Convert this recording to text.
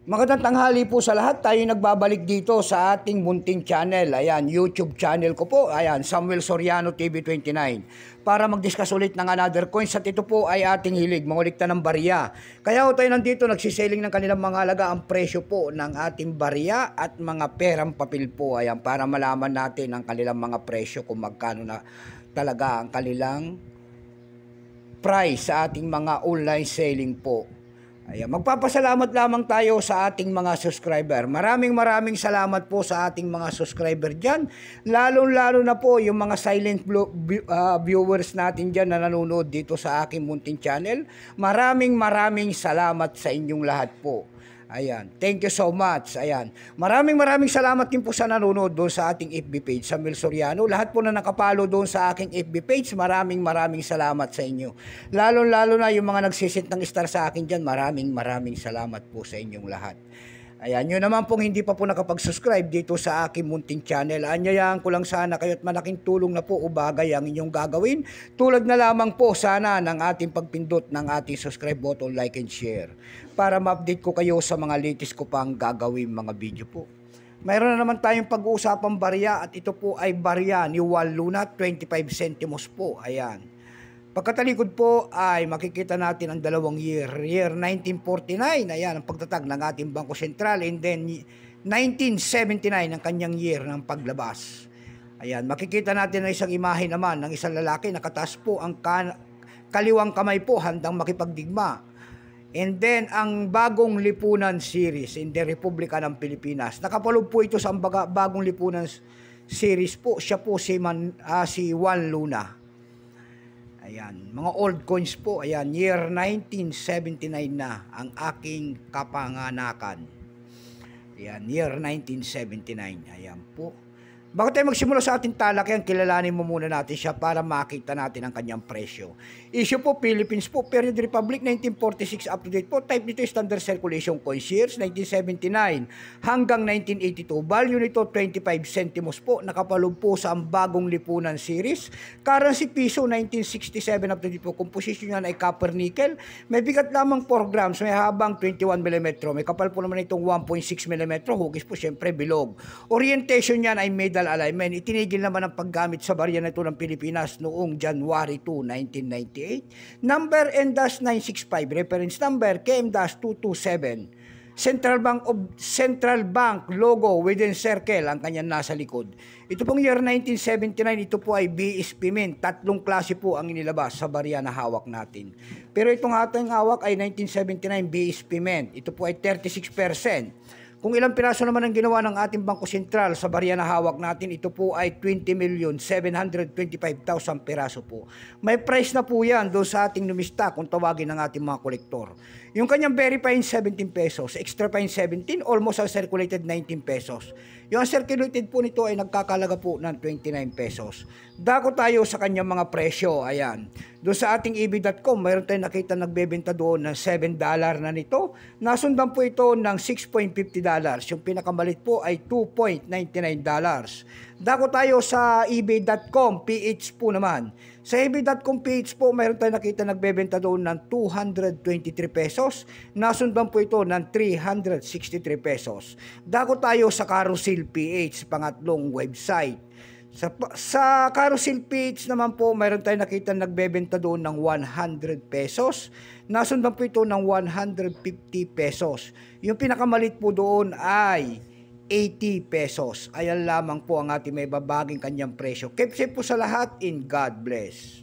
Magandang tanghali po sa lahat. Tayo nagbabalik dito sa ating munting channel. Ayan, YouTube channel ko po. Ayan, Samuel Soriano TV 29. Para mag-discuss ulit ng another coins. At ito po ay ating hilig, mangulikta ng barya. Kaya tayo nandito, nagsiselling ng kanilang mga alaga ang presyo po ng ating barya at mga perang papel po. Ayan, para malaman natin ang kanilang mga presyo kung magkano na talaga ang kanilang price sa ating mga online selling po. Ayan, magpapasalamat lamang tayo sa ating mga subscriber. Maraming salamat po sa ating mga subscriber dyan. Lalo na po yung mga silent viewers natin dyan na nanonood dito sa aking munting channel. Maraming salamat sa inyong lahat po. Ayan, thank you so much. Ayan, maraming salamat din po sa nanonood doon sa ating FB page, Samuel Soriano. Lahat po na nakapalo doon sa aking FB page, maraming salamat sa inyo. Lalo na yung mga nagsisit ng star sa akin dyan, maraming salamat po sa inyong lahat. Ayan, yun naman pong hindi pa po nakapag-subscribe dito sa aking munting channel. Anyayahan ko lang sana kayo at malaking tulong na po o bagay ang inyong gagawin. Tulad na lamang po sana ng ating pagpindot ng ating subscribe button, like and share. Para ma-update ko kayo sa mga latest ko pang gagawin mga video po. Mayroon na naman tayong pag-uusapang barya at ito po ay barya ni Juan Luna, 25 centimos po. Ayan. Pagkatalikod po ay makikita natin ang dalawang year 1949, ayan ang pagtatag ng ating Bangko Sentral, and then 1979 ang kanyang year ng paglabas. Ayan, makikita natin na isang imahe naman ng isang lalaki, nakataas po ang kaliwang kamay po handang makipagdigma. And then ang bagong lipunan series in the Republika ng Pilipinas. Nakapaloob po ito sa bagong lipunan series po, siya po si Juan Luna. Ayan, mga old coins po. Ayan, year 1979 na ang aking kapanganakan. Ayan, year 1979. Ayan po. Bago tayo magsimula sa ating talakayan, kilalanin mo muna natin siya para makita natin ang kanyang presyo. Issue po, Philippines po, Period Republic, 1946 up to date po. Type nito Standard Circulation Coins, years 1979 hanggang 1982. Value nito 25 centimos po. Nakapaloob po sa ang bagong lipunan series. Currency piso, 1967 up to date po. Composition niya ay copper nickel. May bigat lamang 4 grams. May habang 21 mm. May kapal po naman itong 1.6 mm. Hugis po syempre bilog. Orientation niyan ay medal alignment. Itinigil naman ang paggamit sa barya na ito ng Pilipinas noong January 2, 1998. Number N-965. Reference number KM-227. Central Bank logo within circle ang kanyang nasa likod. Ito pong year 1979, ito po ay BSP Mint. Tatlong klase po ang inilabas sa barya na hawak natin. Pero itong ating hawak ay 1979 BSP Mint. Ito po ay 36%. Kung ilang piraso naman ang ginawa ng ating Bangko Sentral sa barya na hawak natin, ito po ay 20,725,000 piraso po. May price na po yan doon sa ating numista kung tawagin ng ating mga kolektor. Yung kanyang very fine 17 pesos, extra fine 17, almost uncirculated 19 pesos. Yung uncirculated po nito ay nagkakalaga po ng 29 pesos. Dako tayo sa kanyang mga presyo, ayan. Doon sa ating eb.com, mayroon tayong nakita nagbebenta doon ng $7 na nito. Nasundan po ito ng $6.50. Yung pinakamalit po ay $2.99. Dako tayo sa ebay.com PH po naman. Sa ebay.com PH po, mayroon tayong nakita nagbebenta doon ng 223 pesos. Nasundan po ito ng 363 pesos. Dako tayo sa Carousel PH, pangatlong website. Sa Carousel PH naman po, mayroon tayong nakita nagbebenta doon ng 100 pesos. Nasundan po ito ng 150 pesos. Yung pinakamalit po doon ay 80 pesos. Ayan lamang po ang ating may babaging kanyang presyo. Keep safe po sa lahat, in God bless.